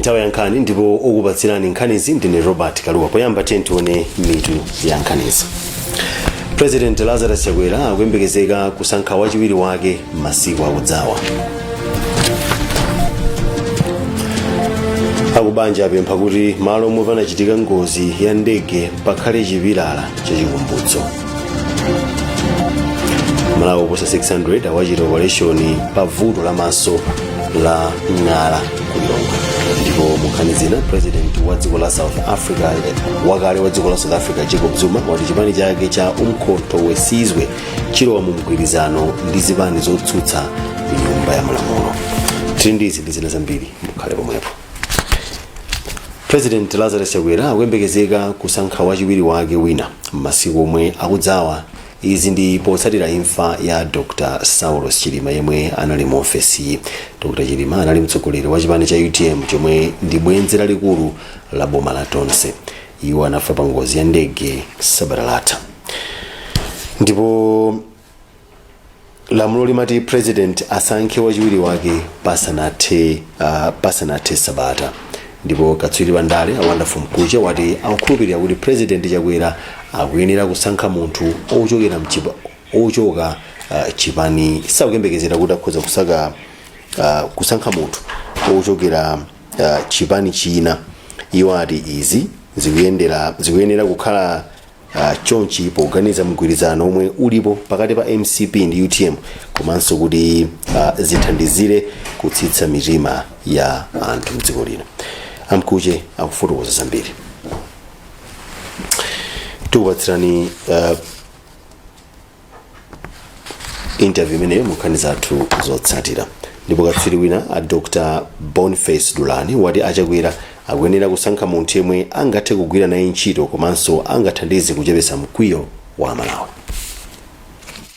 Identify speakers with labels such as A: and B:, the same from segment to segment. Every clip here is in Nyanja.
A: Nthawi ya nkhani ndipo okupatsirani nkhanizi ndine Robert Kaluwa. Poyamba tione mitu ya nkhanizi. President Lazarus Chakwera akuyembekezeka kusankha wachiwiri wake masiku akudzawa. Akubanja apempha kuti malo omwe panachitika ngozi ya ndege pakhale chipilala chachikumbutso. Malawi oposa 600 awachita operation pa vuto lamaso la ng'ala kulilongwe. Ndipo mukhanizina president wa dziko la South Africa wakale wa dziko la South Africa Jacob Zuma wati chipani chake cha umkhonto wesizwe chilowa mu mgwirizano ndi zipani zotsutsa nyumba ya malamulo. Tindizi ndi zina zambiri mukhale pomwepo. President Lazarus Chakwera akuyembekezeka kusankha wachiwiri wake wina masiku omwe akudzawa. Izi ndi potsatira imfa ya Dr. Saulos Chilima yemwe anali mu ofesi. Dr. Chilima anali mtsogoleri wa chipani cha UTM chomwe ndi bwenzi lalikulu la boma la Tonse. Iwo anafa pa ngozi ya ndege sabata latha. Ndipo lamulo limati president asankhe wachiwiri wake pasanathe sabata. Ndipo katswiri bandale Wonderful Mkuja wati akukhulupirira kuti president Chakwera akuyenera kusankha munthu ochoka chipani sakuyembekezera kuti akhoza kusankha munthu ochokera chipani china. Iwo ati izi zikuyenera kukhala chonchi poganiza mgwirizano omwe ulipo pakati pa MCP ndi UTM komanso kuti zithandizire kutsitsa mitima ya anthu mdziko lino. Amkuje akufotokoza zambiri. Tukupatsirani interview imeneyo mukhani zathu zotsatira. Ndipo katswiri wina a Dr. Boniface Dulani wati Chakwera akuyenera kusankha munthu yemwe angathe kugwira naye ntchito komanso angathandize kuchepetsa mkwiyo wa Malawi.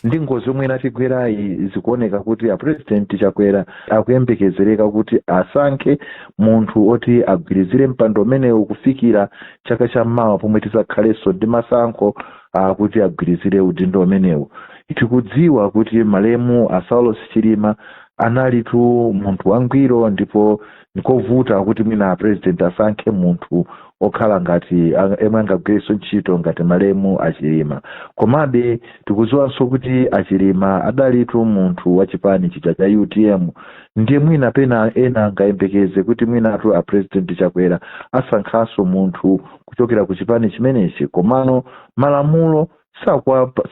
B: Ndi ngozi yomwe inatigwera zikuoneka kuti a president Chakwera akuyembekezereka kuti asankhe munthu oti agwirizire mpando umenewu kufikira chaka chammawa pomwe tizakhaleso ndi masankho kuti agwirizire udindo umenewu. Tikudziwa kuti malemu a Saulos Chilima analitu munthu wangwiro ndipo nikovuta kuti mwina a president asankhe munthu okhala ngati emwe angagwiritse ntchito ngati malemu a Chilima. Komabe tikudziwanso kuti a Chilima adalitu munthu wa chipani chija cha UTM ndiye mwina pena ena angayembekeze kuti mwinatu a president Chakwera asankhanso munthu kuchokera ku chipani chimenechi. Komano malamulo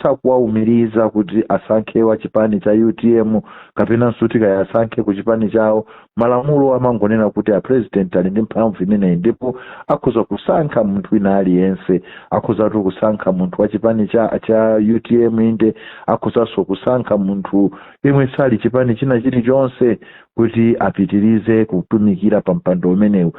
B: sakuwaumiriza kuti asankhe wa chipani cha UTM kapena kuti asankhe ku chipani chawo. Malamulo amangonena kuti a president ali ndi mphamvu imeneyi ndipo akhoza kusankha munthu wina aliyense. Akhoza kusankha munthu wa chipani cha UTM inde akhozanso kusankha munthu yemwe sali chipani china chilichonse kuti apitirize kutumikira pa mpando umenewu.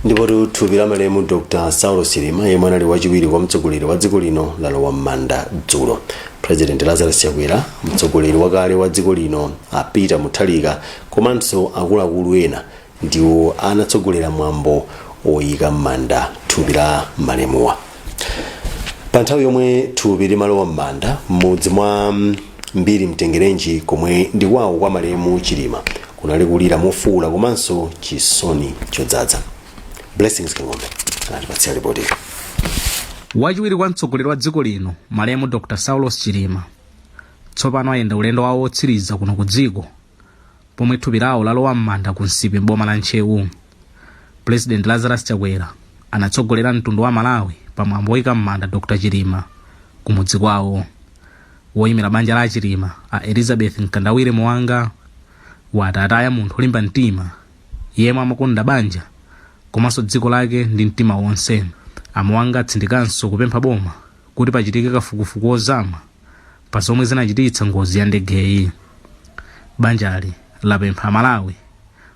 A: Ndipo thupi la malemu Dr. Saulos Chilima yemwe anali wachiwiri kwa mtsogoleri wa dziko lino lalowa m'manda dzulo. President Lazarus Chakwera mtsogoleri wakale wa dziko lino Peter Mutharika komanso akuluakulu ena ndiwo anatsogolera mwambo oyika m'manda thupi la malemuwa. Pa nthawi yomwe thupi limalowa m'manda mmodzi mwa mbiri mtengerenji komwe ndi kwawo kwa malemu Chilima kunali kulira mofuwula komanso chisoni chodzaza. Blessings Kangombe anatipatsira ripoti.
C: Wachiwiri kwa mtsogoleri wa dziko lino malemu Dr. Saulos Chilima tsopano ayenda ulendo wawo otsiriza kuno ku dziko pomwe thupi lawo lalowa m'manda ku Nsipe m'boma la Nchewu. President Lazarus Chakwera anatsogolera mtundu wa Malawi pamwambo oyika m'manda Dr. Chilima kumudzi kwawo. Woyimira banja la Chilima a Elizabeth Nkandawire Mwanga wati ataya munthu olimba mtima yemwe amakonda banja komanso dziko lake ndi mtima wonse. Amwanga atsindikanso kupempha boma kuti pachitike kafukufuku ozama pa zomwe zinachititsa ngozi ya ndegeyi. Banjali lapempha Malawi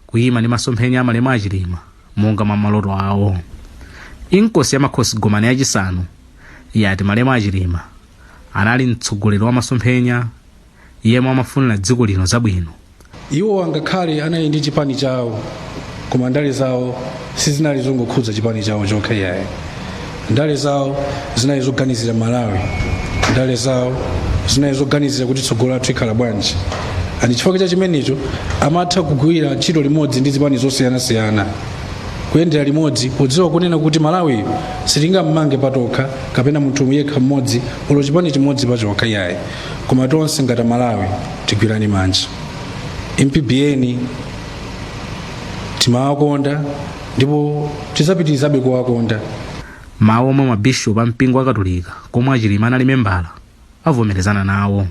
C: kuyima ndi masomphenya a malemu a Chilima monga mwa maloto awo. Inkosi ya makhosi gomani yachisanu yati malemu a Chilima anali mtsogoleri wa masomphenya yemwe amafunira dziko lino zabwino.
D: Iwo angakhale anali ndi chipani chawo koma ndale zawo sizinali zongokhudza chipani chawo chokha yaye. Ndale zawo zinali zoganizira Malawi. Ndale zawo zinali zoganizira kuti tsogolo lathu ikhala bwanji. ani chifukwa cha chimenecho amatha kugwira ntchito limodzi ndi zipani zosiyanasiyana kuyendera limodzi podziwa kunena kuti Malawi sitingammange patokha kapena munthu yekha mmodzi olo chipani chimodzi pachokha yayi koma tonse ngati Malawi tigwirani manja. MPBN timawakonda ndipo tidzapitirizabe kuwakonda.
C: mawu omwe mabishopu a mpingo wa Katolika komwe Chilima anali membala avomerezana nawo.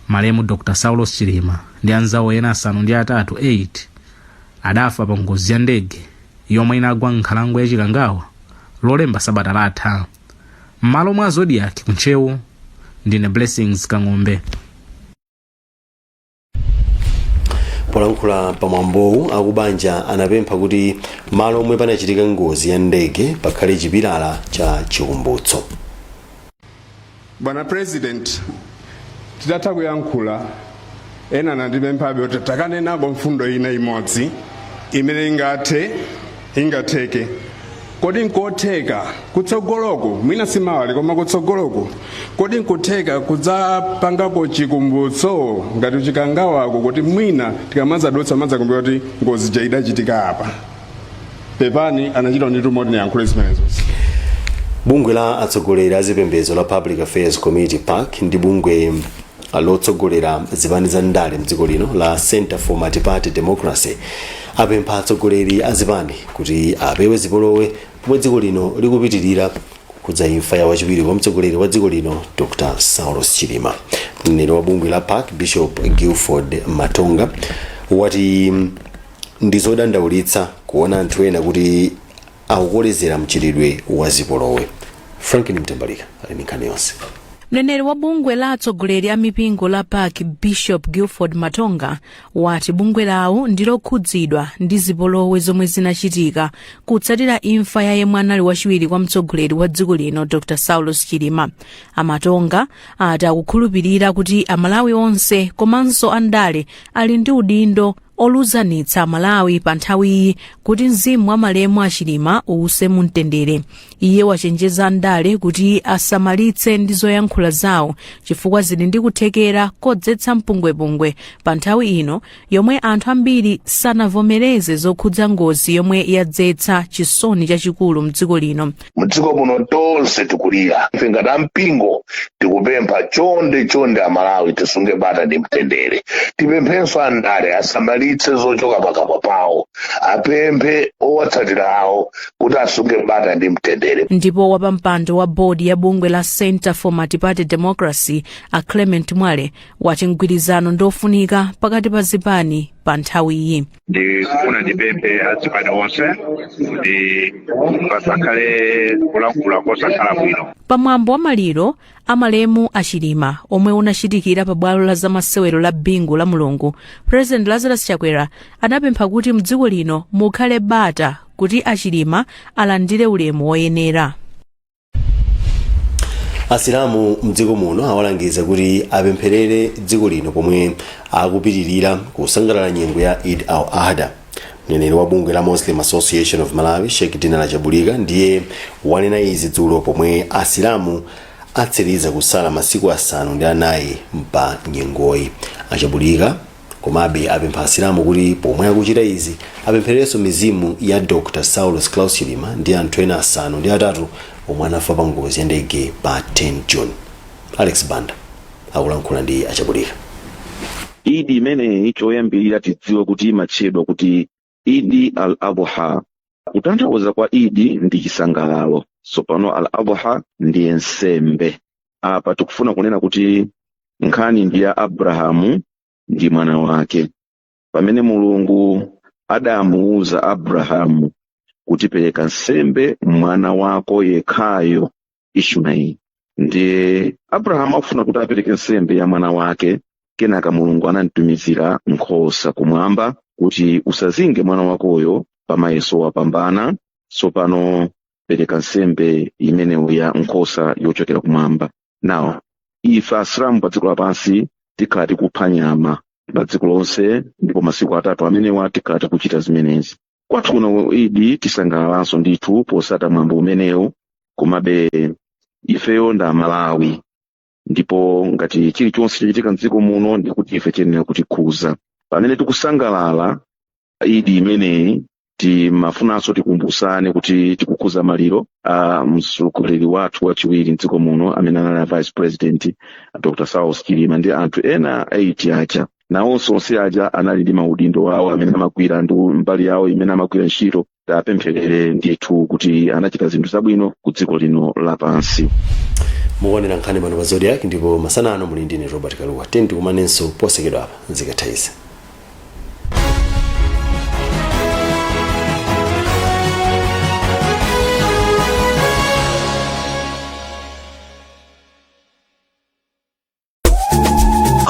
C: Malemu Dr. Saulos Chilima ndi anzawo ena 8 adafa pa ngozi ya ndege yomwe inagwa nkhalango ya Chikangawa lolemba sabata latha. M'malo mwa Zodiac Kunchewu, ndine Blessings Kang'ombe.
A: Polankhula pamwambowu akubanja anapempha kuti malo omwe panachitika ngozi ya ndege pakhale chipilala cha chikumbutso.
E: Bwana President, titatha kuyankhula ena nandipemphabe kuti takanenako mfundo ina imodzi imene ingatheke kodi nkotheka kutsogoloko mwina simawale koma kutsogoloko kodi nkotheka kudzapangako chikumbutso ngati Chikangawako kuti mwina tikamazadutsa madzakumbukira kuti ngozi idachitika apa. Pepani anachita ndi tumoti niyankhule zimenezo.
A: Bungwe la atsogoleri a zipembedzo la Public Affairs Committee PAC ndi bungwe lotsogolera zipani za ndale mdziko lino la Center for Multi-Party Democracy apempha atsogoleri a zipani kuti apewe zipolowe pomwe dziko lino likupitirira kudza imfa ya wachiwiri wa mtsogoleri wa dziko lino Dr. Saulos Chilima. Mneneri wa bungwe la PAC Bishop Guilford Matonga wati ndizodandaulitsa kuona anthu ena kuti akukolezera mchitidwe wa zipolowe. Franklin Mtembalika ali ndi nkhani yonse.
F: Mneneri wa bungwe la atsogoleri a mipingo la PAC Bishop Guilford Matonga wati bungwe lawo ndilokhudzidwa ndi zipolowe zomwe zinachitika kutsatira imfa ya yemwe anali wachiwiri kwa mtsogoleri wa dziko lino Dr. Saulos Chilima. Amatonga ati akukhulupirira kuti Amalawi onse komanso andale ali ndi udindo oluzanitsa Malawi pa nthawiyi kuti mzimu wa malemu a Chilima uwuse mumtendere. Iye wachenjeza ndale kuti asamalitse ndi zoyankhula zawo chifukwa zili ndi kuthekera kodzetsa mpungwepungwe pa nthawi ino yomwe anthu ambiri sanavomereze zokhudza ngozi yomwe yadzetsa chisoni chachikulu mdziko lino.
G: Mdziko muno tonse tikulira ife ngati mpingo tikupempha chonde Amalawi tisunge bata ndi mtendere. Tipemphenso andale asamalitse zochoka pakamwa pawo, apemphe owatsatira awo kuti asunge bata ndi mtendere.
F: Ndipo wapampando wa bodi ya bungwe la Center for Multi-Party Democracy a Clement Mwale wati mgwirizano ndofunika pakati pa zipani pa nthawiyi.
H: Ndikufuna ndipemphe azipani onse ndi pasakhale kulankhula kosakhala bwino.
F: Pamwambo wa maliro amalemu a Chilima omwe unachitikira pa bwalo la zamasewero la bingu la Mulungu, President Lazarus Chakwera anapempha kuti mdziko lino mukhale bata kuti a Chilima alandire ulemu woyenera.
A: Asilamu mdziko muno awalangiza kuti apempherere dziko lino pomwe akupitirira kusangalala nyengo ya Eid al-Adha. Mneneri wa bungwe la Muslim Association of Malawi Sheikh Dinala Jabulika ndiye wanena izi dzulo pomwe asilamu atsiriza kusala masiku 4 mpa nyengoyi. Ajabulika komabe apempha asilamu kuti pomwe akuchita izi apemphererenso mizimu ya Dr. Saulos Klaus Chilima ndi anthu ena 3 omwe anafa pa ngozi ya ndege pa 10 June. Alex Banda akulankhula ndi Ajabulika.
I: Idi imene choyambirira tidziwe kuti imatchedwa kuti Idi al-Adha. Kutanthauza kwa Idi ndi chisangalalo. Sopano al-Adha ndi nsembe. Apa tikufuna kunena kuti nkhani ndi ya Abrahamu ndi mwana wake. Pamene Mulungu adamuuza Abrahamu kuti pereka nsembe mwana wako yekhayo Ishmaeli. Ndi Abrahamu afuna kuti apereke nsembe ya mwana wake, kenaka Mulungu anamtumizira nkhosa kumwamba kuti usazinge mwana wakoyo pamayeso wapambana. Sopano pereka nsembe imeneyo ya nkhosa yochokera kumwamba. Now, ife Asilamu pa dziko lapansi tikhala tikupha nyama pa dziko lonse ndipo masiku 3 amenewa tikhala tikuchita zimenezi. Kwathu kuno Idi tisangalalanso ndithu posata mwambo umenewo, komabe ifeyo nda Malawi ndipo ngati chilichonse chachitika mdziko muno ndikuti ife tiyenera kutikhuza. Pamene tikusangalala idi imeneyi timafunanso tikumbusane kuti tikukhuza maliro a mtsogoleri wathu wachiwiri mdziko muno amene anali vice president Dr. Saulos Chilima ndi anthu ena 8 aja. Nawonso onse aja anali ndi maudindo awo amene amagwira ndi mbali yawo imene amagwira ntchito. Tapempherere ndithu kuti anachita zinthu zabwino ku dziko lino lapansi.
A: Mukuonera nkhani pano pa Zodiac ndipo masana ano muli ndine Robert Kaluwa. Tenti kumanenso posekedwa apa zikathaisa.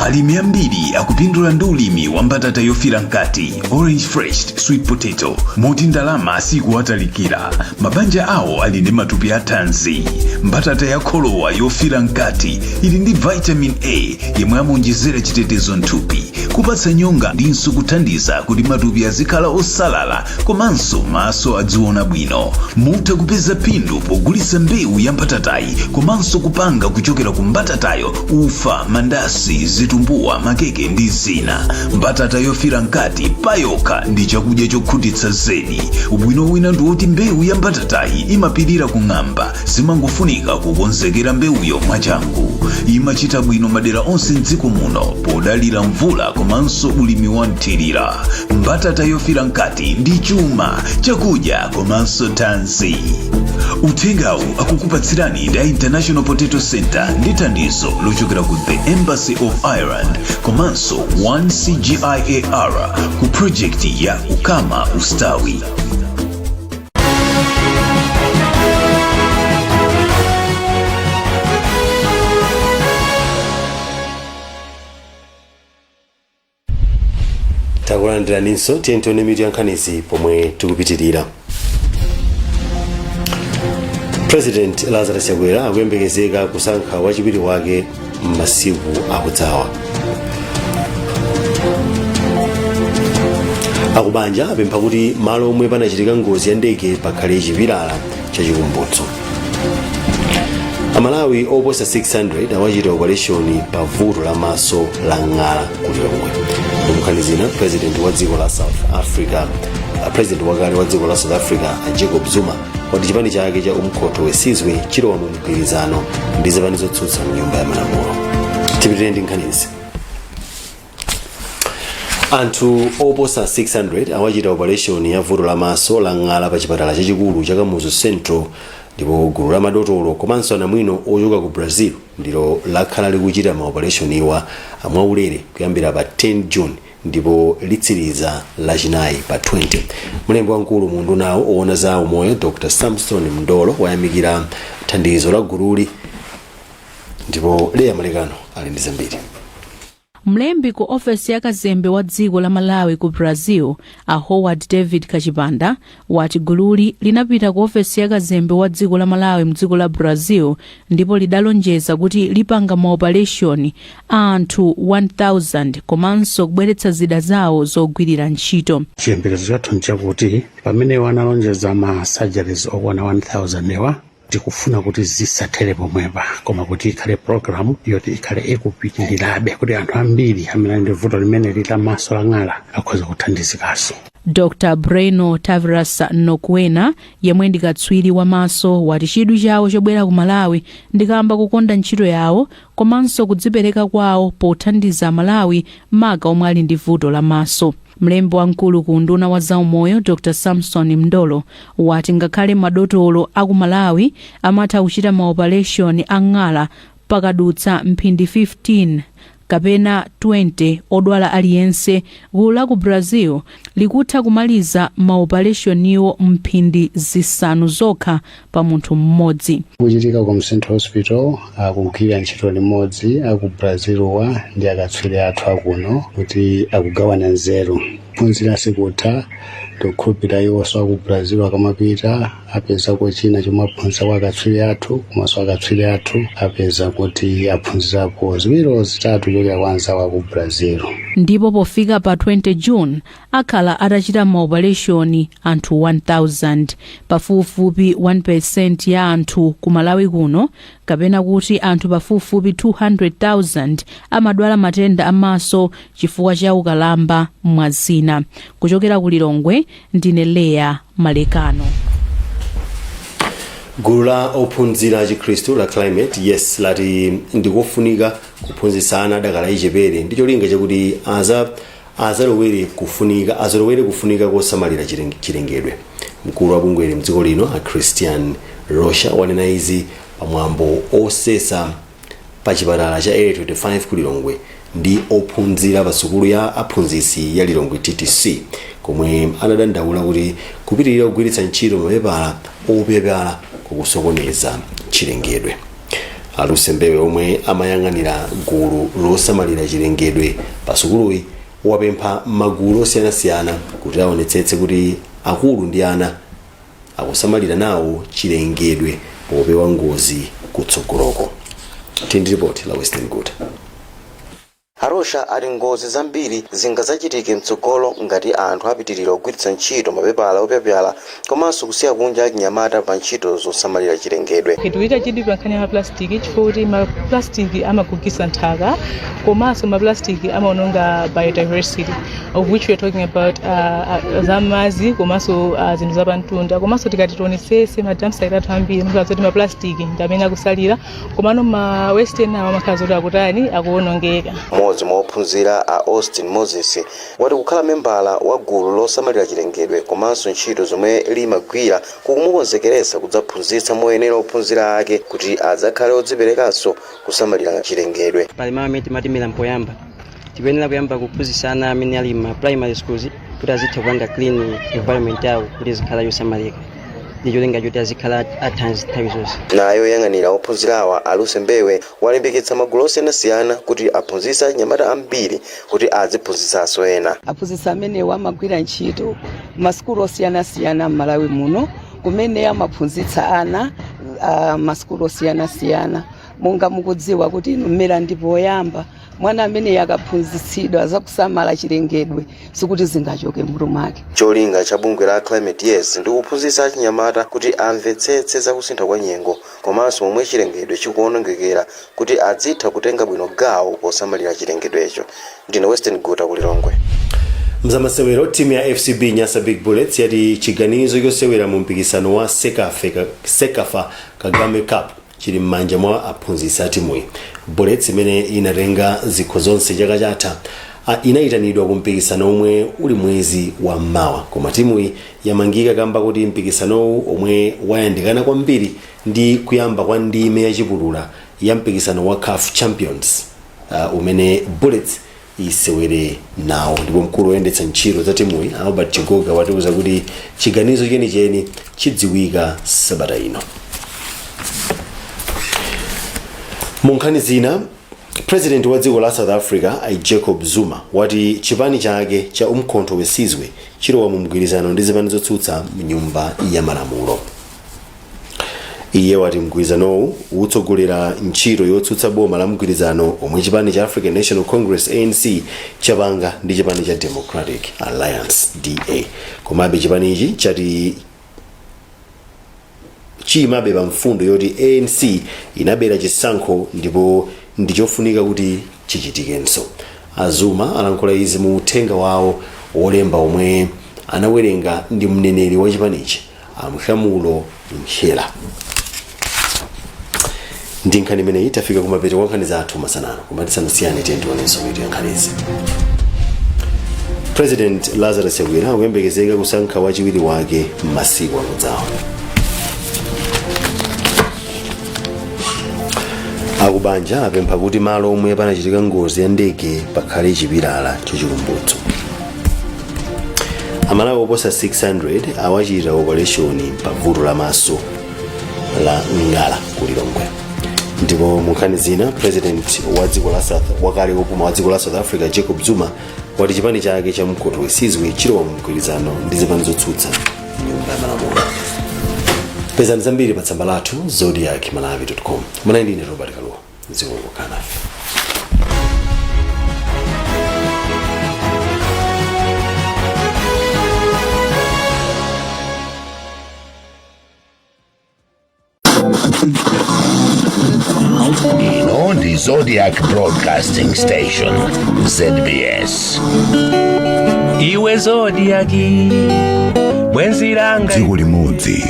J: Alimi ambiri akupindula ndi ulimi wa mbatata yofira nkati orange fresh sweet potato moti ndalama asikuwatalikira. Mabanja awo ali ndi matupi a thanzi. Mbatata ya kholowa yofira nkati ili ndi vitamin A yemwe amonjezera chitetezo nthupi, kupatsa nyonga ndinso kuthandiza kuti matupi azikhala osalala komanso maso adziona bwino. Mutha kupeza phindu pogulitsa mbewu ya mbatatayi komanso kupanga kuchokera ku mbatatayo ufa, mandasi, zitumbuwa, makeke ndi zina. Mbatata yofira nkati payoka ndi chakudya chokhutitsa zedi. Ubwino wina ndi woti mbewu ya mbatatayi imapirira kung'amba, zimangofunika kukonzekera mbewuyo mwachangu. Imachita bwino madera onse mdziko muno podalira mvula komanso ulimi wa nthirira. Mbatata yofira nkati ndi chuma chakudya komanso thanzi. Uthengawu akukupatsirani ndi International Potato Center ndi thandizo lochokera ku the Embassy of Ireland komanso 1CGIAR ku projekti ya Ukama Ustawi.
A: Takulandira ninso tientone mitu yankhanisi pomwe tikupitirira. President Lazarus Chakwera akuyembekezeka kusankha wachiwiri wake m'masiku akudzawa. Akubanja apempha kuti malo omwe panachitika ngozi ya ndege pakhale chipilala chachikumbutso. Amalawi oposa 600 awachita operation pa vuto la maso la ng'ala ku Lilongwe. Mukhanizina president wa dziko la South Africa, president wakale wa dziko la South Africa Jacob Zuma wati chipani chake cha umkhotho wesizwe chilowa mu mgwirizano ndi zipani zotsutsa mnyumba ya malamulo. Tipitireni ndi nkhanizi. Anthu oposa 600 awachita operation ya vuto la maso la ng'ala pa chipatala chachikulu cha Kamuzu Central, ndipo gulu la madotolo komanso anamwino ochoka ku Brazil ndilo lakhala likuchita maoperation iwa amwaulere kuyambira pa 10 June ndipo litsiriza lachinayi pa 20. Mlembi wamkulu mundu nawo oona za umoyo Dr. Samson Mndolo wayamikira thandizo la gululi ndipo Leah Malekano ali ndi zambiri.
F: Mlembi ku ofesi ya kazembe wa dziko la Malawi ku Brazil a Howard David Kachipanda wati gululi linapita ku ofesi ya kazembe wa dziko la Malawi mdziko la Brazil ndipo lidalonjeza kuti lipanga maoperation anthu 1000 komanso kubweretsa zida zawo zogwirira ntchito.
K: Chiyembekezo chathu nchakuti pamene wanalonjeza ma surgeries okwana 1000 newa tikufuna kuti zisathere pomwepa koma kuti ikhale program yoti ikhale ikupitirirabe kuti anthu ambiri amene ndi vuto limene la maso la ng'ala akhoza kuthandizikaso.
F: Dr. Breno Tavares Nokwena yemwe ndi katswiri wa maso wati chidwi chawo chobwera ku Malawi ndikamba kukonda ntchito yawo komanso kudzipereka kwawo pothandiza Malawi maka omwe ali ndi vuto la maso. Mlembi wamkulu ku nduna wa zaumoyo Dr. Samson Mndolo wati ngakhale madotolo aku Malawi amatha kuchita maoperation ang'ala pakadutsa mphindi 15 kapena 20 odwala aliyense, gulu la ku Brazil likutha kumaliza maoperation iwo mphindi zisanu zokha pa munthu mmodzi.
K: Kuchitika ku Central Hospital akugwira ntchito limodzi aku Brazil wa ndi akatswiri athu akuno kuti akugawana nzeru. Phunzira sikutha tokhupira iwonso aku Brazil akamapita apeza kuti china chomwe aphunzira kwa akatswiri athu komanso akatswiri athu apeza kuti aphunzirapo ziwiri zitatu chokera kwanza wa ku Brazil.
F: Ndipo pofika pa 20 June akhala akhala atachita maopereshoni anthu 1000 pafupifupi 1% ya anthu ku Malawi kuno kapena kuti anthu pafupifupi 200,000 amadwala matenda amaso chifukwa cha ukalamba mwazina. Kuchokera ku Lilongwe ndine Leya Malekano.
A: Gulu la ophunzira Chikristu la Climate yes lati ndikofunika kuphunzitsa ana adakali ichepere ndicho linga chakuti azalowere kufunika kosamalira chilengedwe. Mkulu wa bungwe mdziko lino a Christian Rosha wanena izi pamwambo osesa pa chipatala cha Area 25 ku Lilongwe ndi ophunzira pa sukulu ya aphunzitsi ya Lilongwe TTC, komwe anadandaula kuti kupitirira kugwiritsa ntchito mapepala opepala kukusokoneza chilengedwe. Alusembewe omwe amayang'anira gulu losamalira chilengedwe pa sukuluyi wapempha magulu osiyanasiyana kuti aonetsetse kuti akulu ndi ana akusamalira nawo chilengedwe popewa ngozi kutsogoloko. Tindi report la Western Good.
L: Arosha ali ngozi zambiri zingazachitike mtsogolo ngati anthu apitirira kugwiritsa ntchito mapepala opepala komanso kusiya kunja achinyamata pa ntchito zosamalira chilengedwe.
M: Chituita chidi pankhani ya maplastiki chifukwa maplastiki amagugisa nthaka komanso maplastiki amaononga biodiversity of which we are talking about zamazi komanso zinthu zapamtunda komanso tikati tionetsetse madamsite athu ambiri mukazoti maplastiki ndamene akusalira komano ma western awo amakhala zoti akutani akuonongeka.
L: Mmodzi mwa ophunzira a Austin Moses wati kukhala membala wa gulu losamalira chilengedwe komanso ntchito zomwe limagwira kukumukonzekeresa kudzaphunzitsa moyenera ophunzira ake kuti adzakhale odziperekanso kusamalira chilengedwe.
N: Pali mama matimira mpoyamba tiyenera kuyamba kuphunzitsa ana amene ali ma primary schools kuti azitha kupanga clean environment yawo kuti zikhala yosamalika. Ndicholinga choti azikhala athanzi nthawi zonse.
L: Nayo yang'anira ophunzirawa Alusembewe walimbikitsa magulu osiyanasiyana kuti aphunzitse achinyamata ambiri kuti aziphunzitsanso ena.
O: Aphunzitsa amenewa amagwira ntchito masukulu osiyanasiyana m'Malawi muno kumene amaphunzitsa ana masukulu osiyanasiyana. Monga mukudziwa kuti mmera ndipo oyamba mwana amene yakaphunzitsidwa zakusamala chilengedwe sikuti zingachoke m'mutu mwake.
L: Cholinga cha bungwe la Climate yes ndi kuphunzitsa achinyamata kuti amvetsetse zakusintha kwa nyengo komanso momwe chilengedwe chikuonongekera kuti azitha kutenga bwino gawo posamalira chilengedwecho. Ndine Western Good ku Lilongwe.
A: Mzamasewero timu ya FCB Nyasa Big Bullets yati chiganizo chosewera mu mpikisano wa Sekafa Kagame Cup chili m'manja mwa aphunzitsi a timuyi. Bullets imene inatenga zikho zonse chaka chatha inayitanidwa ku mpikisano omwe uli mwezi wa Mawa, koma timuyi yamangika kamba kuti mpikisanowu omwe wayandikana kwambiri ndi kuyamba kwa ndime yachipulula ya mpikisano wa CAF Champions umene Bullets isewere nawo. Ndipo mkulu woyendetsa ntchito za timuyi Albert Chigoga watiuza kuti chiganizo chenicheni chidziwika sabata ino. Munkhani zina, President wa dziko la South Africa Jacob Zuma wati chipani chake cha umkhonto wesizwe chilowa mu mgwirizano ndi zipani zotsutsa mnyumba ya malamulo. Iye wati mgwirizanowu utsogolera ntchito yotsutsa boma la mgwirizano omwe chipani cha African National Congress ANC chapanga ndi chipani cha Democratic Alliance DA. Komabe chipani ichi chati chimabe pa mfundo yoti ANC inabera chisankho ndipo ndichofunika kuti chichitikenso. Azuma alankhula izi mu uthenga wawo wolemba omwe anawerenga ndi mneneri wa chipanichi Amhlamulo Mchela. Ndi nkhani imeneyi tafika kumapeto kwa nkhani zathu masanano, koma tisanasiyane tiyendionenso mitu ya nkhanizi. President Lazarus Chakwera akuyembekezeka kusankha wachiwiri wake m'masiku akudzawo. Akubanja apempha kuti malo omwe panachitika ngozi ya ndege pakhale chipilala chachikumbutso. Amalawi oposa 600 awachita operation pa vuto la maso la Ngala ku Lilongwe. Ndipo munkhani zina, President wa dziko la wakale wopuma wa dziko la South Africa Jacob Zuma wati chipani chake cha mkhonto wesizwe chilowa mu mgwirizano ndi zipani zotsutsa nyumba ya malamulo. Pezani zambiri pa tsamba lathu zodiacmalawi.com. Mwana ndine Robert Kaluwa, ziwongo kanafe.
G: Ino ndi Zodiac Broadcasting Station, ZBS.
P: Iwe Zodiac, bwenzi langa.
Q: Dziko limodzi,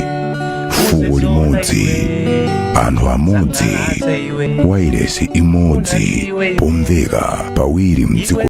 Q: fuko limodzi, anthu amodzi, wailesi imodzi, pomveka pawiri mdziko